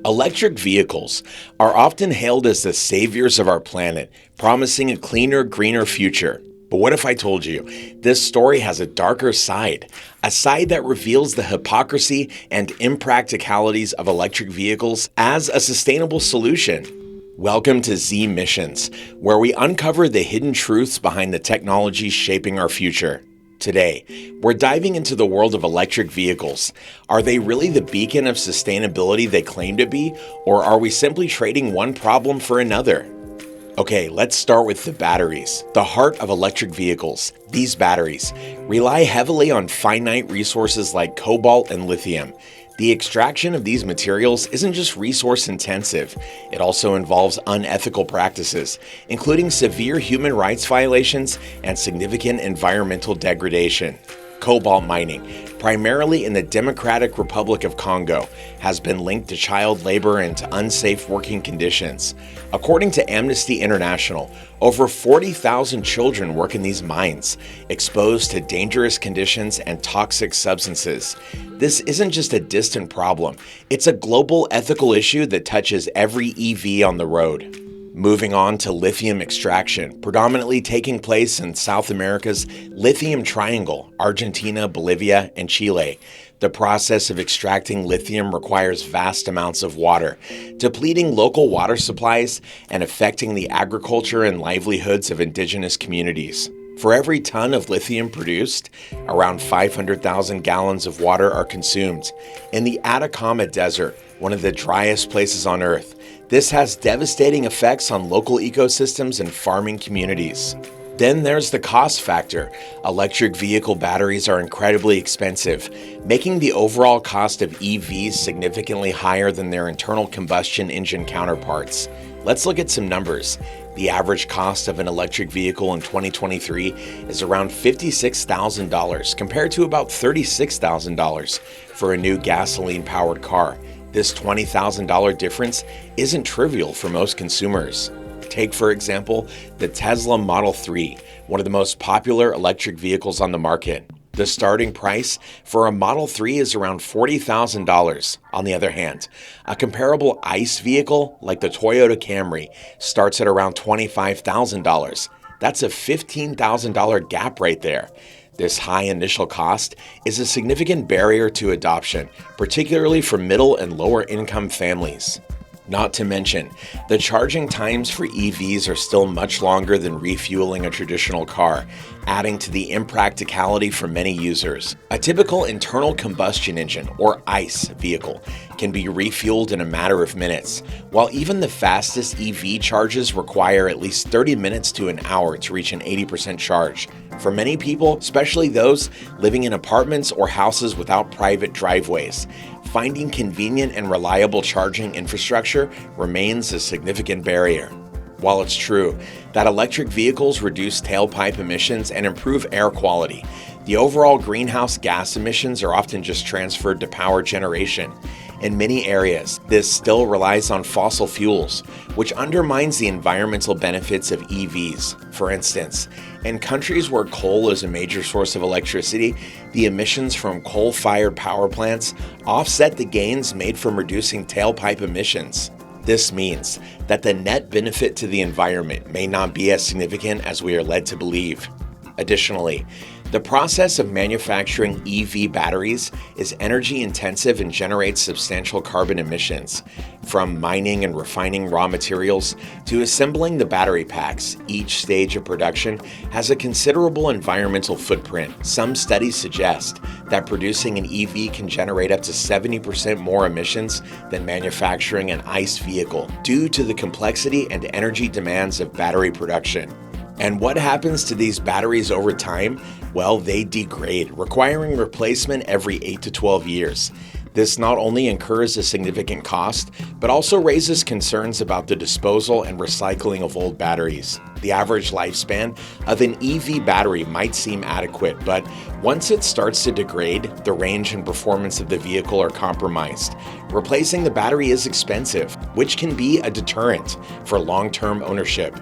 Electric vehicles are often hailed as the saviors of our planet, promising a cleaner, greener future. But what if I told you this story has a darker side, a side that reveals the hypocrisy and impracticalities of electric vehicles as a sustainable solution? Welcome to Z Missions, where we uncover the hidden truths behind the technology shaping our future. Today, we're diving into the world of electric vehicles. Are they really the beacon of sustainability they claim to be, or are we simply trading one problem for another? Okay, let's start with the batteries, the heart of electric vehicles. These batteries rely heavily on finite resources like cobalt and lithium. The extraction of these materials isn't just resource intensive, it also involves unethical practices, including severe human rights violations and significant environmental degradation. Cobalt mining, primarily in the Democratic Republic of Congo, has been linked to child labor and to unsafe working conditions. According to Amnesty International, over 40,000 children work in these mines, exposed to dangerous conditions and toxic substances. This isn't just a distant problem, it's a global ethical issue that touches every EV on the road. Moving on to lithium extraction, predominantly taking place in South America's Lithium Triangle, Argentina, Bolivia, and Chile. The process of extracting lithium requires vast amounts of water, depleting local water supplies and affecting the agriculture and livelihoods of indigenous communities. For every ton of lithium produced, around 500,000 gallons of water are consumed. In the Atacama Desert, one of the driest places on Earth, this has devastating effects on local ecosystems and farming communities. Then there's the cost factor. Electric vehicle batteries are incredibly expensive, making the overall cost of EVs significantly higher than their internal combustion engine counterparts. Let's look at some numbers. The average cost of an electric vehicle in 2023 is around $56,000 compared to about $36,000 for a new gasoline-powered car. This $20,000 difference isn't trivial for most consumers. Take, for example, the Tesla Model 3, one of the most popular electric vehicles on the market. The starting price for a Model 3 is around $40,000. On the other hand, a comparable ICE vehicle like the Toyota Camry starts at around $25,000. That's a $15,000 gap right there. This high initial cost is a significant barrier to adoption, particularly for middle and lower income families. Not to mention, the charging times for EVs are still much longer than refueling a traditional car, adding to the impracticality for many users. A typical internal combustion engine, or ICE, vehicle can be refueled in a matter of minutes, while even the fastest EV charges require at least 30 minutes to an hour to reach an 80% charge. For many people, especially those living in apartments or houses without private driveways, finding convenient and reliable charging infrastructure remains a significant barrier. While it's true that electric vehicles reduce tailpipe emissions and improve air quality, the overall greenhouse gas emissions are often just transferred to power generation. In many areas, this still relies on fossil fuels, which undermines the environmental benefits of EVs. For instance, in countries where coal is a major source of electricity, the emissions from coal-fired power plants offset the gains made from reducing tailpipe emissions. This means that the net benefit to the environment may not be as significant as we are led to believe. Additionally, the process of manufacturing EV batteries is energy intensive and generates substantial carbon emissions. From mining and refining raw materials to assembling the battery packs, each stage of production has a considerable environmental footprint. Some studies suggest that producing an EV can generate up to 70% more emissions than manufacturing an ICE vehicle due to the complexity and energy demands of battery production. And what happens to these batteries over time? Well, they degrade, requiring replacement every 8 to 12 years. This not only incurs a significant cost, but also raises concerns about the disposal and recycling of old batteries. The average lifespan of an EV battery might seem adequate, but once it starts to degrade, the range and performance of the vehicle are compromised. Replacing the battery is expensive, which can be a deterrent for long-term ownership.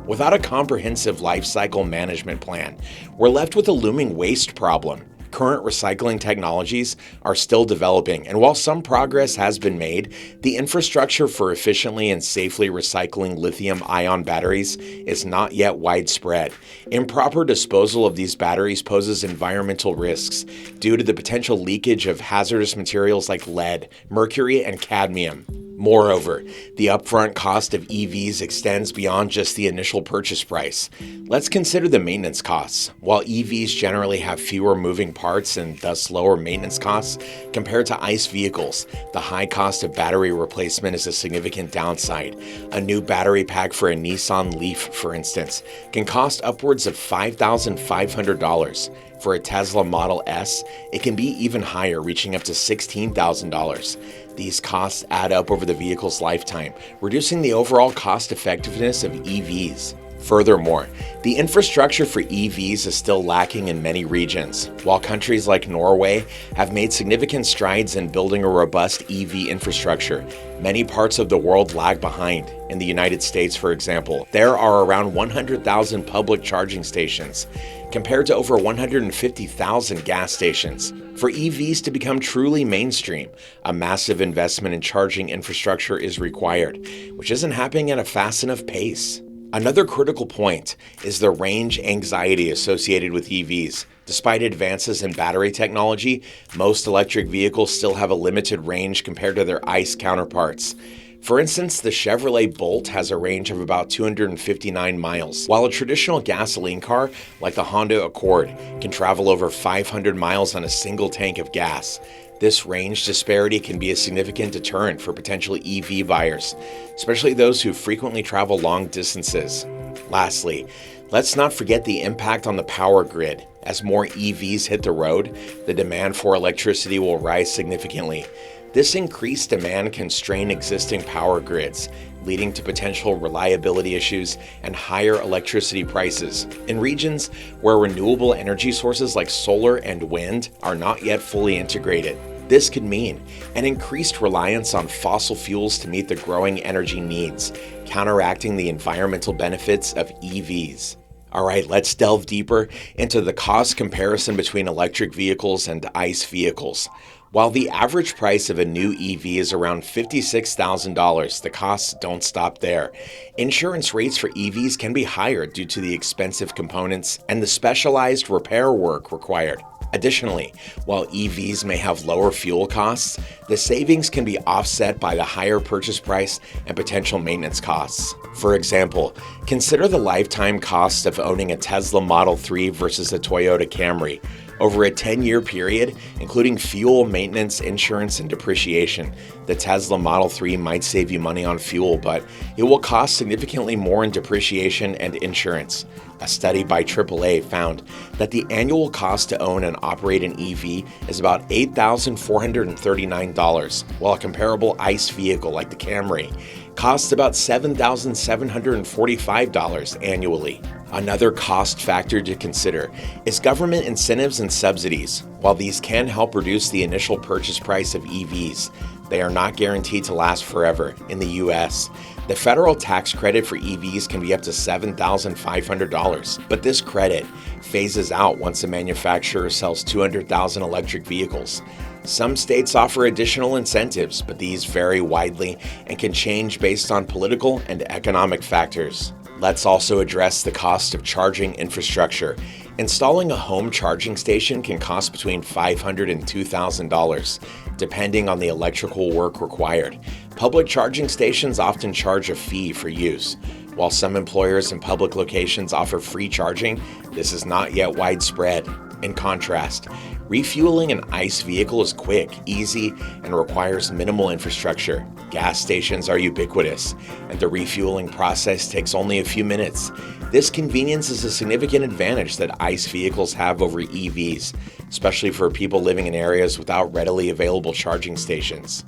Without a comprehensive life cycle management plan, we're left with a looming waste problem. Current recycling technologies are still developing, and while some progress has been made, the infrastructure for efficiently and safely recycling lithium-ion batteries is not yet widespread. Improper disposal of these batteries poses environmental risks due to the potential leakage of hazardous materials like lead, mercury, and cadmium. Moreover, the upfront cost of EVs extends beyond just the initial purchase price. Let's consider the maintenance costs. While EVs generally have fewer moving parts and thus lower maintenance costs compared to ICE vehicles, the high cost of battery replacement is a significant downside. A new battery pack for a Nissan Leaf, for instance, can cost upwards of $5,500. For a Tesla Model S, it can be even higher, reaching up to $16,000. These costs add up over the vehicle's lifetime, reducing the overall cost effectiveness of EVs. Furthermore, the infrastructure for EVs is still lacking in many regions. While countries like Norway have made significant strides in building a robust EV infrastructure, many parts of the world lag behind. In the United States, for example, there are around 100,000 public charging stations, compared to over 150,000 gas stations. For EVs to become truly mainstream, a massive investment in charging infrastructure is required, which isn't happening at a fast enough pace. Another critical point is the range anxiety associated with EVs. Despite advances in battery technology, most electric vehicles still have a limited range compared to their ICE counterparts. For instance, the Chevrolet Bolt has a range of about 259 miles, while a traditional gasoline car, like the Honda Accord, can travel over 500 miles on a single tank of gas. This range disparity can be a significant deterrent for potential EV buyers, especially those who frequently travel long distances. Lastly, let's not forget the impact on the power grid. As more EVs hit the road, the demand for electricity will rise significantly. This increased demand can strain existing power grids, leading to potential reliability issues and higher electricity prices. In regions where renewable energy sources like solar and wind are not yet fully integrated, this could mean an increased reliance on fossil fuels to meet the growing energy needs, counteracting the environmental benefits of EVs. All right, let's delve deeper into the cost comparison between electric vehicles and ICE vehicles. While the average price of a new EV is around $56,000, the costs don't stop there. Insurance rates for EVs can be higher due to the expensive components and the specialized repair work required. Additionally, while EVs may have lower fuel costs, the savings can be offset by the higher purchase price and potential maintenance costs. For example, consider the lifetime cost of owning a Tesla Model 3 versus a Toyota Camry. Over a 10-year period, including fuel, maintenance, insurance, and depreciation, the Tesla Model 3 might save you money on fuel, but it will cost significantly more in depreciation and insurance. A study by AAA found that the annual cost to own and operate an EV is about $8,439, while a comparable ICE vehicle like the Camry costs about $7,745 annually. Another cost factor to consider is government incentives and subsidies. While these can help reduce the initial purchase price of EVs, they are not guaranteed to last forever. In the US, the federal tax credit for EVs can be up to $7,500, but this credit phases out once a manufacturer sells 200,000 electric vehicles. Some states offer additional incentives, but these vary widely and can change based on political and economic factors. Let's also address the cost of charging infrastructure. Installing a home charging station can cost between $500 and $2,000, depending on the electrical work required. Public charging stations often charge a fee for use. While some employers and public locations offer free charging, this is not yet widespread. In contrast, refueling an ICE vehicle is quick, easy, and requires minimal infrastructure. Gas stations are ubiquitous, and the refueling process takes only a few minutes. This convenience is a significant advantage that ICE vehicles have over EVs, especially for people living in areas without readily available charging stations.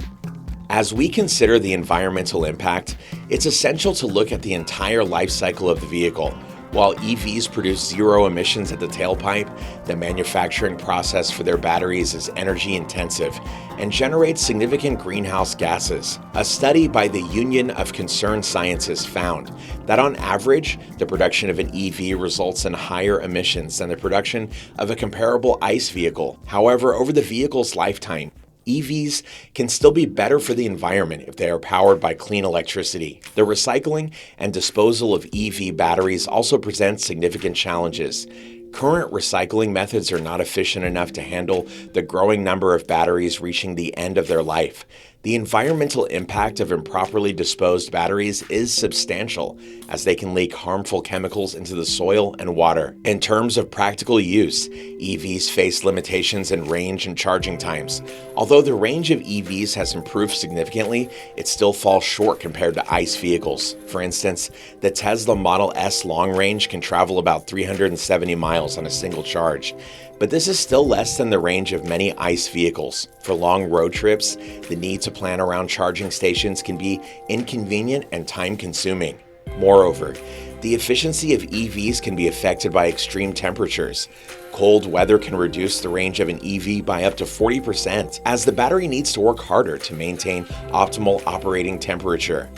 As we consider the environmental impact, it's essential to look at the entire life cycle of the vehicle. While EVs produce zero emissions at the tailpipe, the manufacturing process for their batteries is energy intensive and generates significant greenhouse gases. A study by the Union of Concerned Scientists found that on average, the production of an EV results in higher emissions than the production of a comparable ICE vehicle. However, over the vehicle's lifetime, EVs can still be better for the environment if they are powered by clean electricity. The recycling and disposal of EV batteries also presents significant challenges. Current recycling methods are not efficient enough to handle the growing number of batteries reaching the end of their life. The environmental impact of improperly disposed batteries is substantial, as they can leak harmful chemicals into the soil and water. In terms of practical use, EVs face limitations in range and charging times. Although the range of EVs has improved significantly, it still falls short compared to ICE vehicles. For instance, the Tesla Model S long range can travel about 370 miles on a single charge. But this is still less than the range of many ICE vehicles. For long road trips, the need to plan around charging stations can be inconvenient and time-consuming. Moreover, the efficiency of EVs can be affected by extreme temperatures. Cold weather can reduce the range of an EV by up to 40%, as the battery needs to work harder to maintain optimal operating temperature.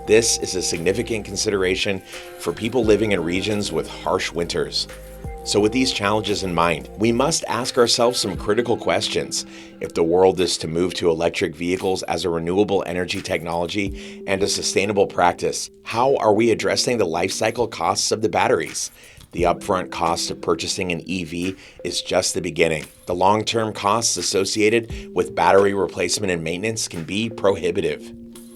This is a significant consideration for people living in regions with harsh winters. So with these challenges in mind, we must ask ourselves some critical questions. If the world is to move to electric vehicles as a renewable energy technology and a sustainable practice, how are we addressing the life cycle costs of the batteries? The upfront cost of purchasing an EV is just the beginning. The long-term costs associated with battery replacement and maintenance can be prohibitive.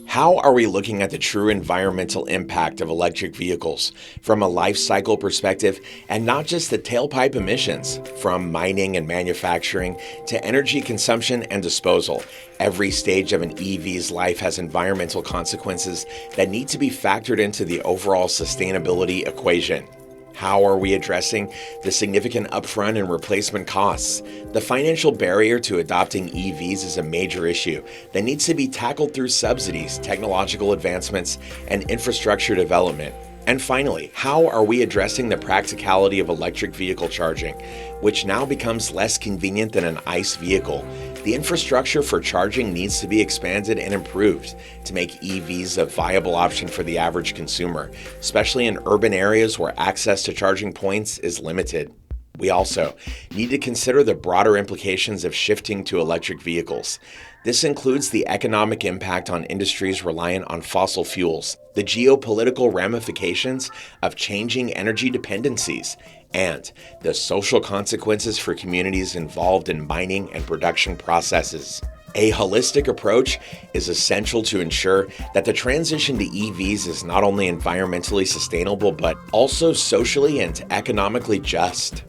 How are we looking at the true environmental impact of electric vehicles from a life cycle perspective, and not just the tailpipe emissions? From mining and manufacturing to energy consumption and disposal, every stage of an EV's life has environmental consequences that need to be factored into the overall sustainability equation. How are we addressing the significant upfront and replacement costs? The financial barrier to adopting EVs is a major issue that needs to be tackled through subsidies, technological advancements, and infrastructure development. And finally, how are we addressing the practicality of electric vehicle charging, which now becomes less convenient than an ICE vehicle? The infrastructure for charging needs to be expanded and improved to make EVs a viable option for the average consumer, especially in urban areas where access to charging points is limited. We also need to consider the broader implications of shifting to electric vehicles. This includes the economic impact on industries reliant on fossil fuels, the geopolitical ramifications of changing energy dependencies, and the social consequences for communities involved in mining and production processes. A holistic approach is essential to ensure that the transition to EVs is not only environmentally sustainable, but also socially and economically just.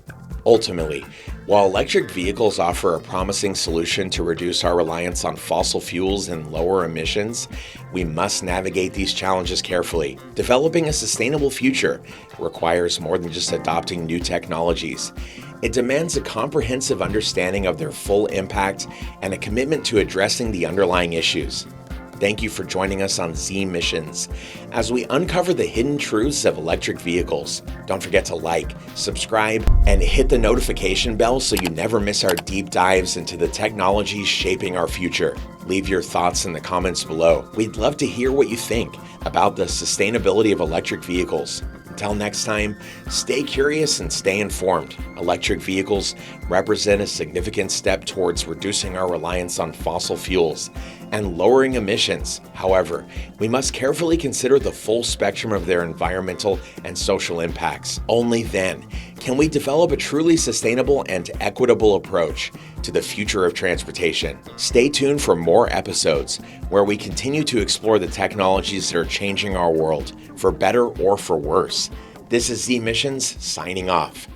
Ultimately, while electric vehicles offer a promising solution to reduce our reliance on fossil fuels and lower emissions, we must navigate these challenges carefully. Developing a sustainable future requires more than just adopting new technologies. It demands a comprehensive understanding of their full impact and a commitment to addressing the underlying issues. Thank you for joining us on Z Missions as we uncover the hidden truths of electric vehicles. Don't forget to like, subscribe, and hit the notification bell so you never miss our deep dives into the technologies shaping our future. Leave your thoughts in the comments below. We'd love to hear what you think about the sustainability of electric vehicles. Until next time, stay curious and stay informed. Electric vehicles represent a significant step towards reducing our reliance on fossil fuels and lowering emissions. However, we must carefully consider the full spectrum of their environmental and social impacts. Only then can we develop a truly sustainable and equitable approach to the future of transportation. Stay tuned for more episodes where we continue to explore the technologies that are changing our world, for better or for worse. This is Z Missions signing off.